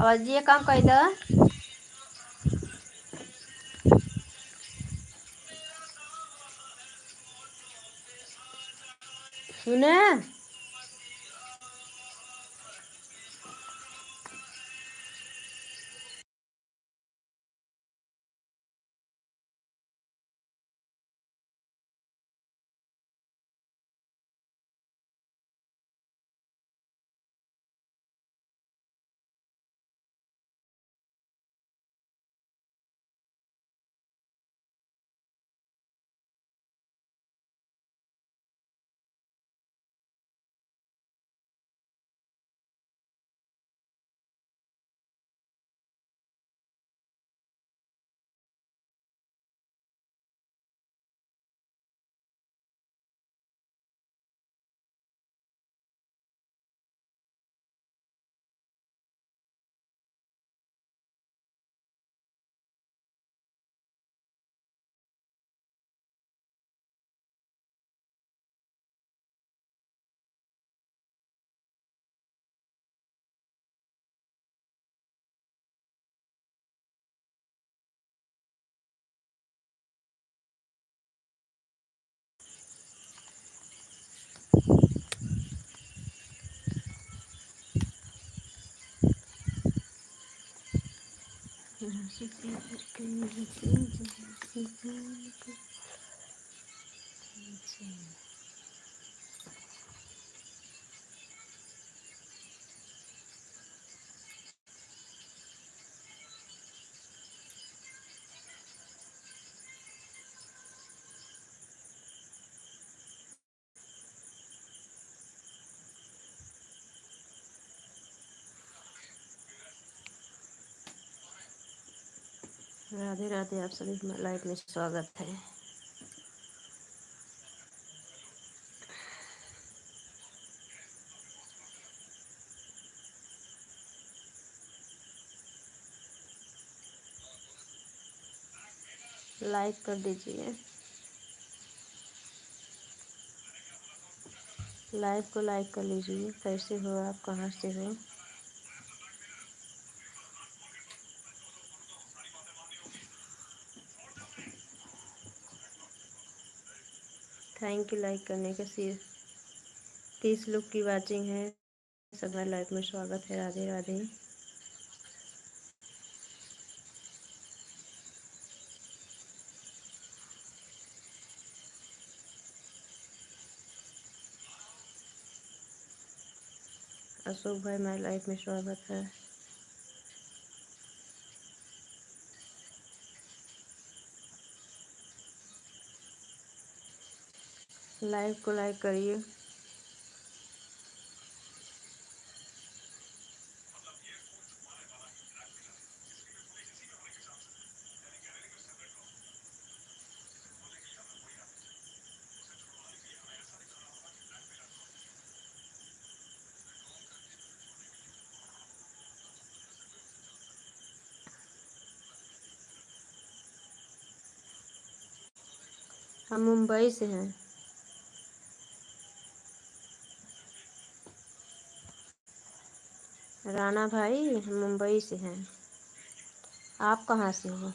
और ये काम कर दो। सुने। राधे राधे, आप सभी लाइव में स्वागत है। लाइक कर दीजिए, लाइव को लाइक कर लीजिए। कैसे हो आप, कहाँ से हो? थैंक यू लाइक करने के। 30 लोग की वाचिंग है। सबका लाइव में स्वागत है। राधे राधे। अशोक भाई, मेरे लाइव में स्वागत है। लाइव को लाइक करिए। हम मुंबई से हैं। राणा भाई, हम मुंबई से हैं। आप कहाँ से हो?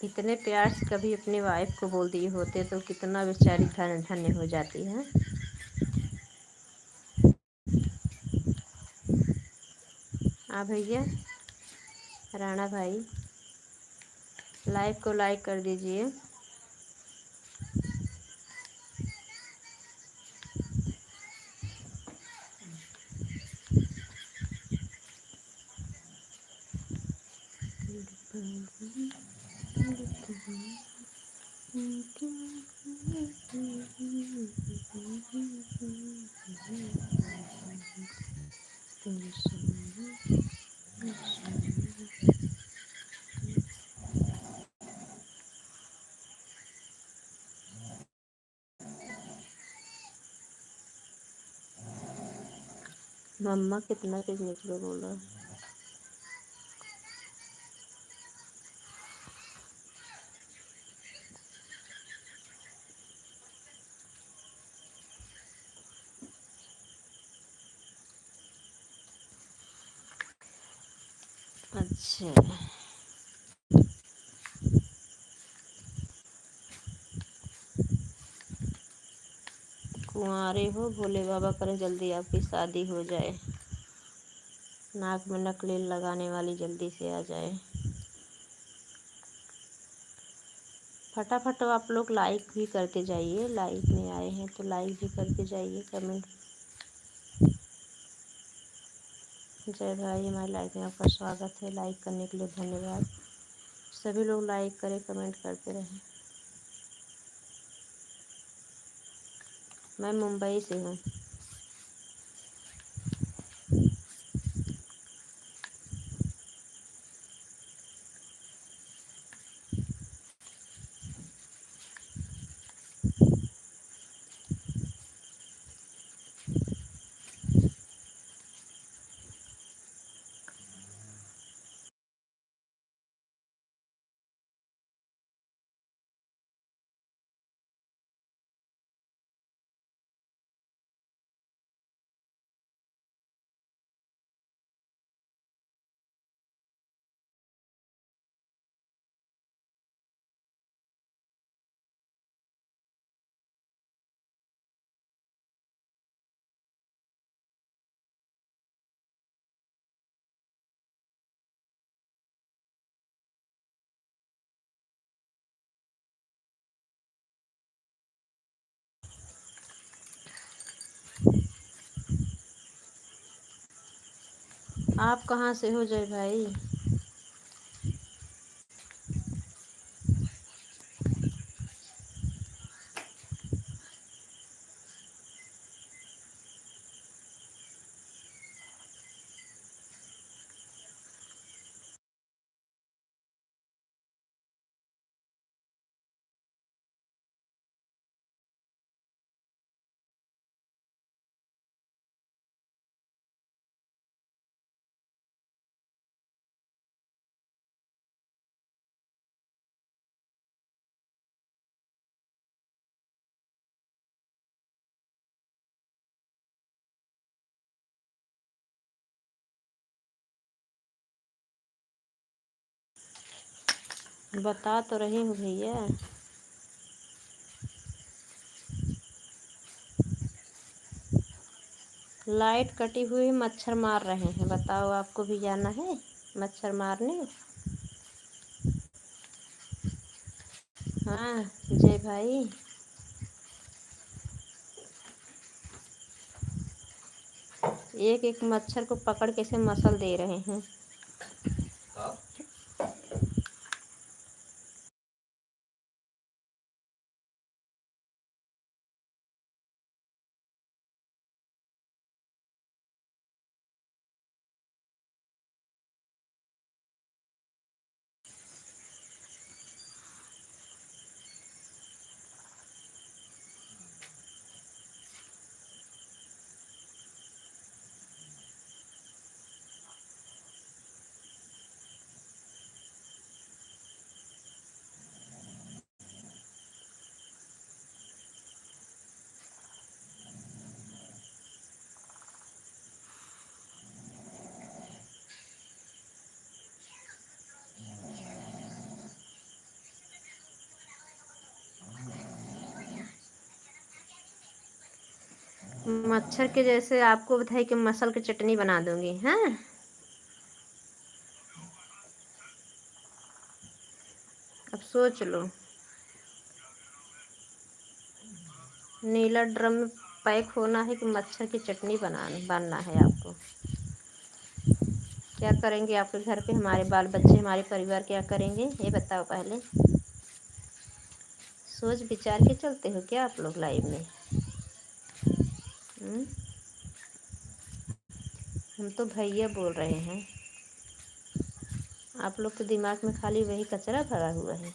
इतने प्यार से कभी अपनी वाइफ को बोल दिए होते तो कितना बेचारी धन्य हो जाती है। भैया राणा भाई, लाइव को लाइक कर दीजिए। मम्मा कितना तेज निकलो बोला। अच्छा, कुंवारे हो, भोले बाबा करे जल्दी आपकी शादी हो जाए, नाक में नकली लगाने वाली जल्दी से आ जाए। फटाफट आप लोग लाइक भी करते जाइए, लाइक में आए हैं तो लाइक भी करते जाइए, कमेंट। जय भाई, हमारे लाइक में आपका स्वागत है, लाइक करने के लिए धन्यवाद। सभी लोग लाइक करें, कमेंट करते रहें। मैं मुंबई से हूँ। आप कहाँ से हो जय भाई? बता तो रही हूँ भैया। लाइट कटी हुई, मच्छर मार रहे हैं। बताओ, आपको भी जाना है मच्छर मारने? हाँ जय भाई, एक एक मच्छर को पकड़ के से मसल दे रहे हैं। मच्छर के जैसे आपको बताइए कि मसल की चटनी बना दूंगी। हाँ, अब सोच लो। नीला ड्रम में पैक होना है कि मच्छर की चटनी बनना है आपको। क्या करेंगे आपके घर पे हमारे बाल बच्चे, हमारे परिवार क्या करेंगे, ये बताओ पहले। सोच विचार के चलते हो क्या आप लोग लाइव में? हम्म? हम तो भैया बोल रहे हैं, आप लोग के दिमाग में खाली वही कचरा भरा हुआ है।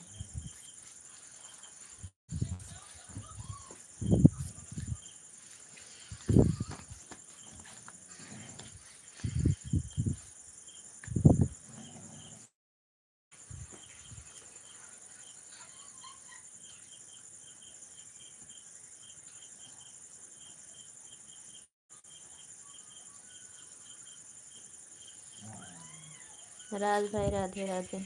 राज भाई राधे राधे।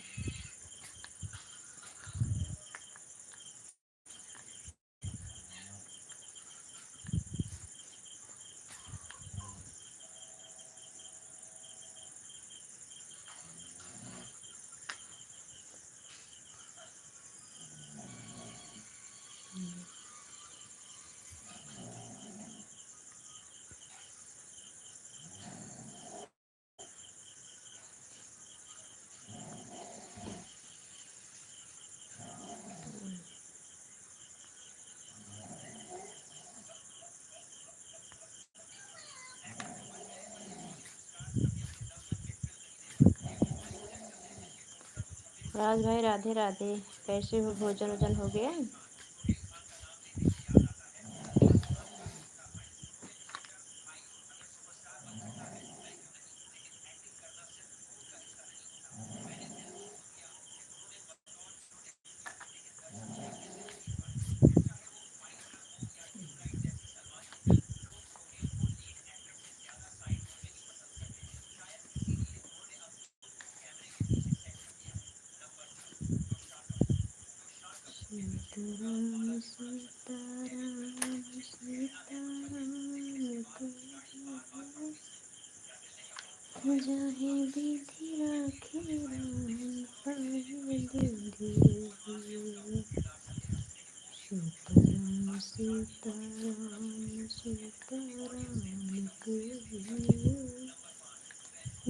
राज भाई राधे राधे। कैसे हो? भोजन वोजन हो गया? सीताराम सीताराम सीताराम जाहे विधि राखे राम पाए विधि। सीताराम सीताराम सीताराम कहिए,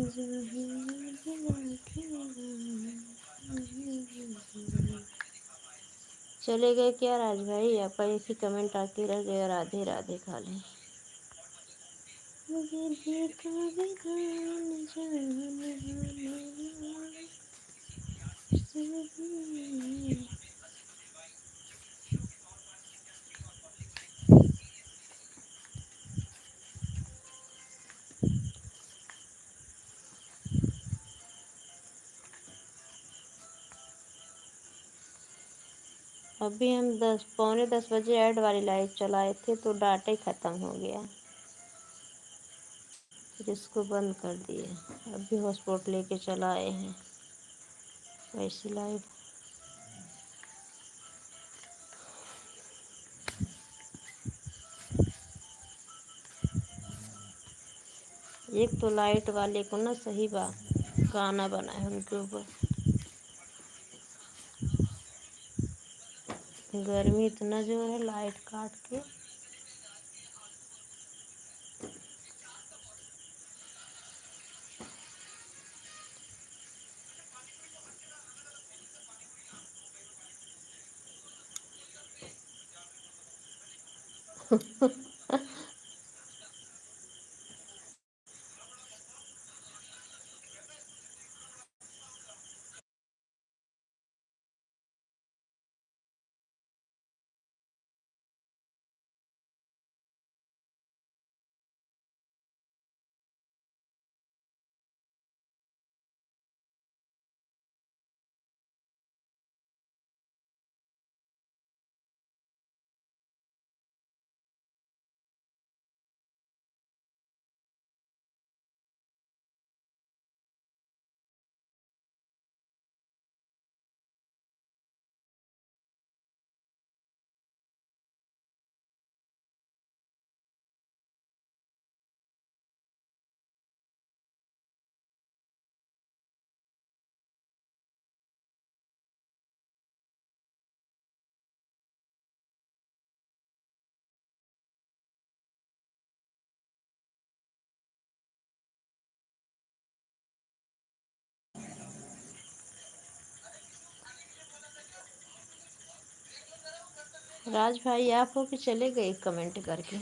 जाहे विधि राखे राम पाए विधि। चले गए क्या राज भाई? आपका एक ही कमेंट आके रह गया, राधे राधे खाली। विधि का विधान जाने सभी। अभी हम 10 पौने 10 बजे ऐड वाली लाइव चलाए थे तो डाटा ही ख़त्म हो गया, फिर इसको बंद कर दिए। अभी हॉटस्पॉट लेके चलाए हैं वैसी लाइव। एक तो लाइट वाले को ना सही गाना बना है उनके ऊपर। गर्मी इतना जोर है, लाइट काट के। राज भाई आप हो कि चले गए कमेंट करके?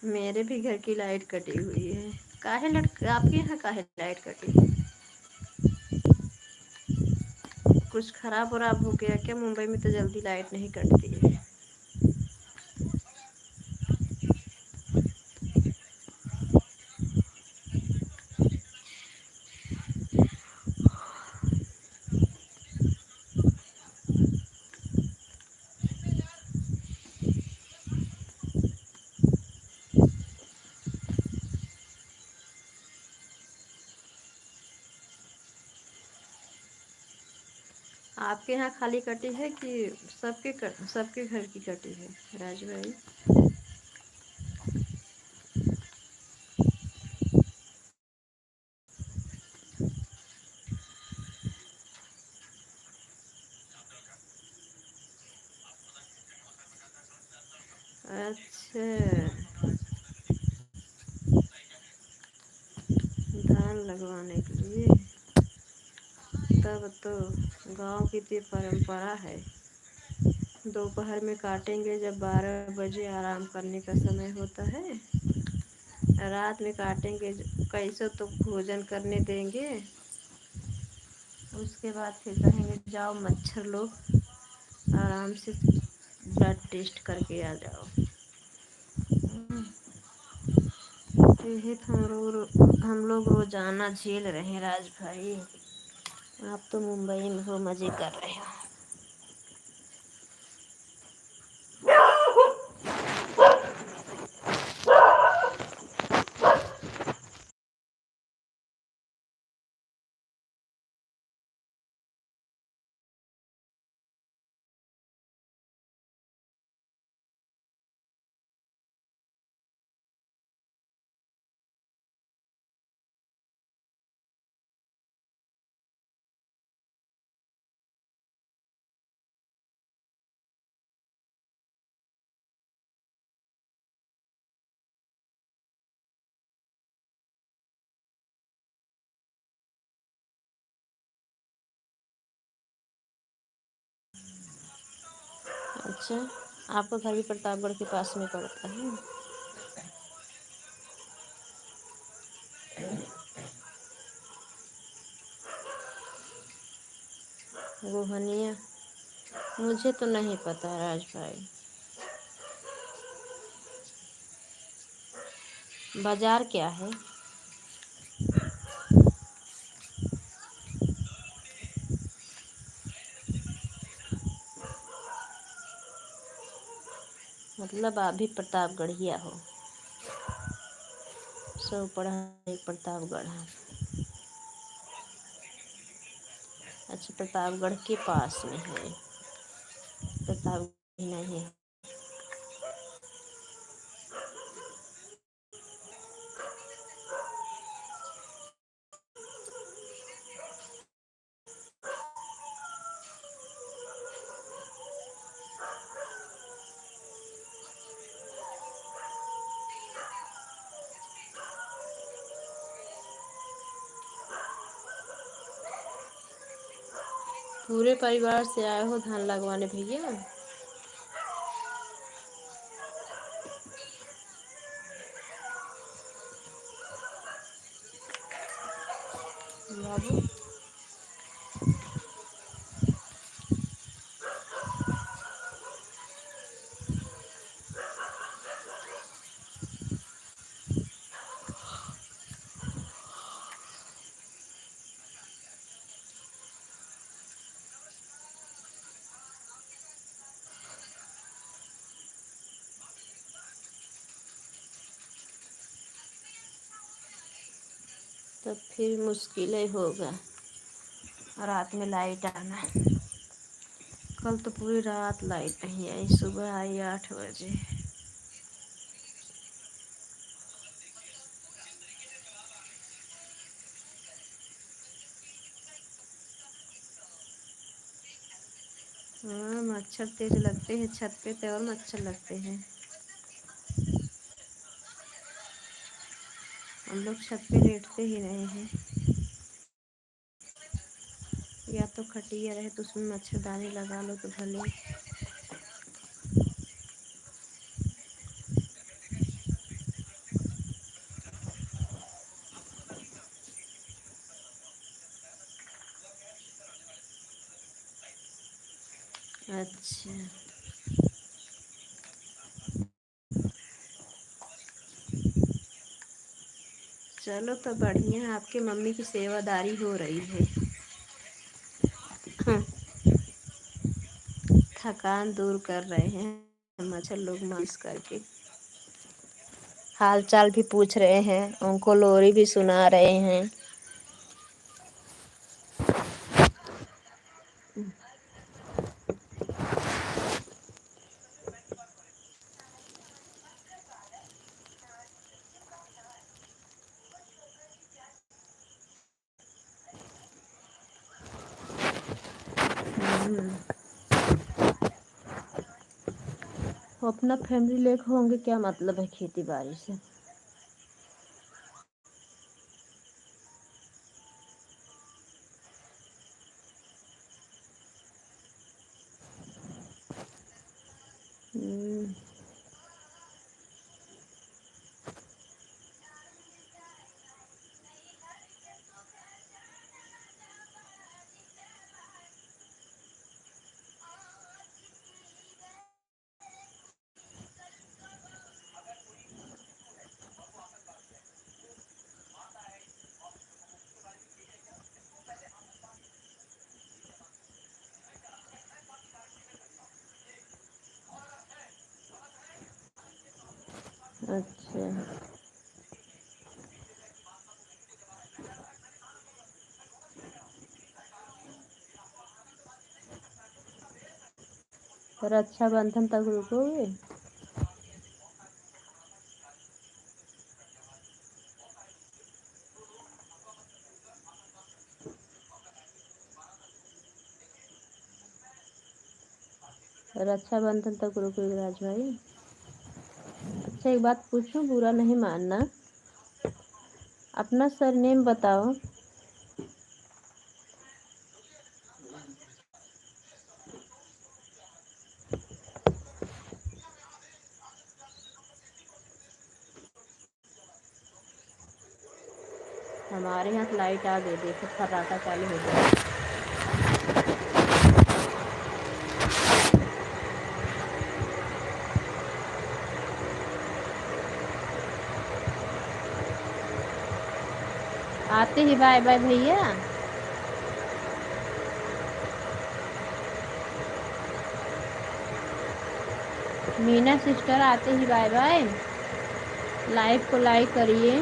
मेरे भी घर की लाइट कटी हुई है। काहे लट आपके यहाँ काहे लाइट कटी है? कुछ खराब वराब हो गया क्या? मुंबई में तो जल्दी लाइट नहीं कटती है। आपके यहाँ खाली कटी है कि सबके घर की कटी है राज भाई? अच्छा, धान लगवाने के लिए। तब तो गांव की तो परंपरा है, दोपहर में काटेंगे जब 12 बजे आराम करने का समय होता है। रात में काटेंगे, कैसे तो भोजन करने देंगे। उसके बाद फिर कहेंगे जाओ मच्छर लोग आराम से ब्लड टेस्ट करके आ जाओ। यही तो हम लोग रोजाना झेल रहे हैं राज भाई। आप तो मुंबई में हो, मजे कर रहे हो। अच्छा, आपका घर भी प्रतापगढ़ के पास में पड़ता है? रोहनिया? मुझे तो नहीं पता राज भाई। बाजार क्या है? मतलब आप भी प्रतापगढ़िया हो? सब पढ़ाई प्रतापगढ़ है? अच्छा, प्रतापगढ़ के पास में है, प्रतापगढ़ नहीं है। पूरे परिवार से आए हो धान लगवाने भैया? बाबू तब फिर मुश्किल ही होगा रात में लाइट आना। कल तो पूरी रात लाइट नहीं आई, सुबह आई 8 बजे। हाँ, मच्छर तेज लगते हैं छत पे तो, और मच्छर लगते हैं। हम लोग छत पे लेटते ही नहीं हैं, या तो खटिया रहे तो उसमें मच्छरदानी लगा लो तो भले। अच्छा, चलो तो बढ़िया, आपके मम्मी की सेवादारी हो रही है। थकान दूर कर रहे हैं मच्छर लोग मालिश करके। हाल चाल भी पूछ रहे हैं, उनको लोरी भी सुना रहे हैं। हम्म, वो अपना फैमिली लेके होंगे, क्या मतलब है खेती बाड़ी से। हम्म, अच्छा, रक्षाबंधन तक रुकोगे? रक्षाबंधन तक रुकोगे राज भाई? अच्छा, एक बात पूछूं, बुरा नहीं मानना, अपना सरनेम बताओ। हमारे यहाँ तो लाइट आ गई, देखो फर्राटा चालू हो गया। आते ही बाय बाय भैया। मीना सिस्टर आते ही बाय बाय। लाइव को लाइक करिए।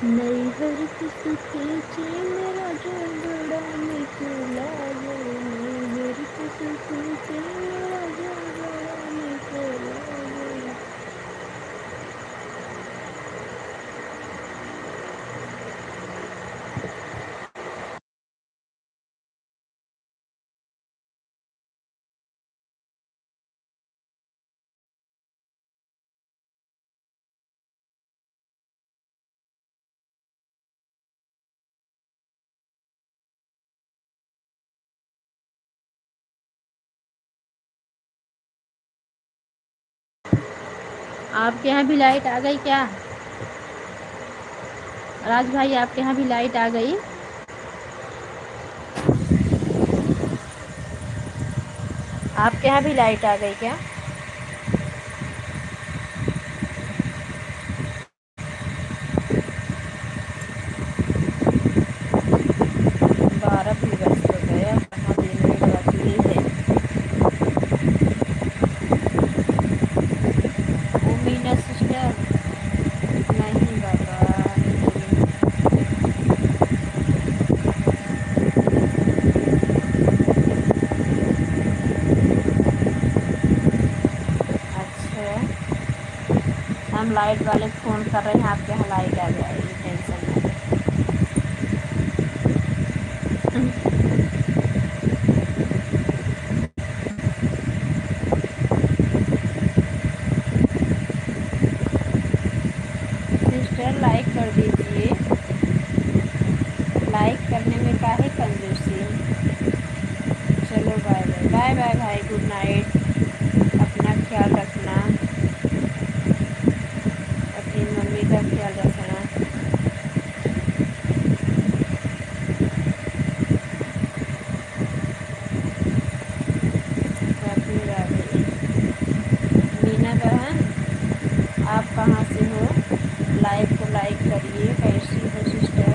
नैहर की सुखे मेरा जो बड़ा निकला वो, नैहर की सुखे मेरा जो बड़ा निकला वो। आपके यहाँ भी लाइट आ गई क्या? राज भाई, आपके यहाँ भी लाइट आ गई? आपके यहाँ भी लाइट आ गई क्या? बारह भी बज तो गया, कहाँ दिन में बाकी है। ओ मीना सिस्टर, लाइट वाले फ़ोन कर रहे हैं, आपके यहाँ लाइट आ जाएगी, टेंशन ना लें। सिस्टर लाइक कर दीजिए, लाइक करने में काहे कंजूसी। चलो बाय बाय, बाय बाय भाई, गुड नाइट, अपना ख्याल रखना, अपनी मम्मी का ख्याल रखना। राधे राधे। मीना बहन, आप कहाँ से हो? लाइव को लाइक करिए। कैसी हो सिस्टर?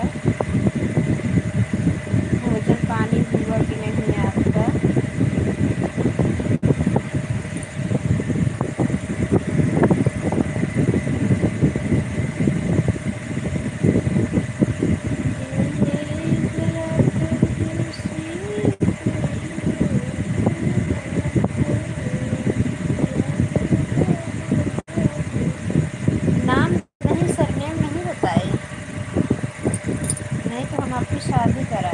भोजन पानी हुआ कि नहीं आपका? नाम नहीं, सरनेम नहीं बताए, नहीं तो हम आपकी शादी करा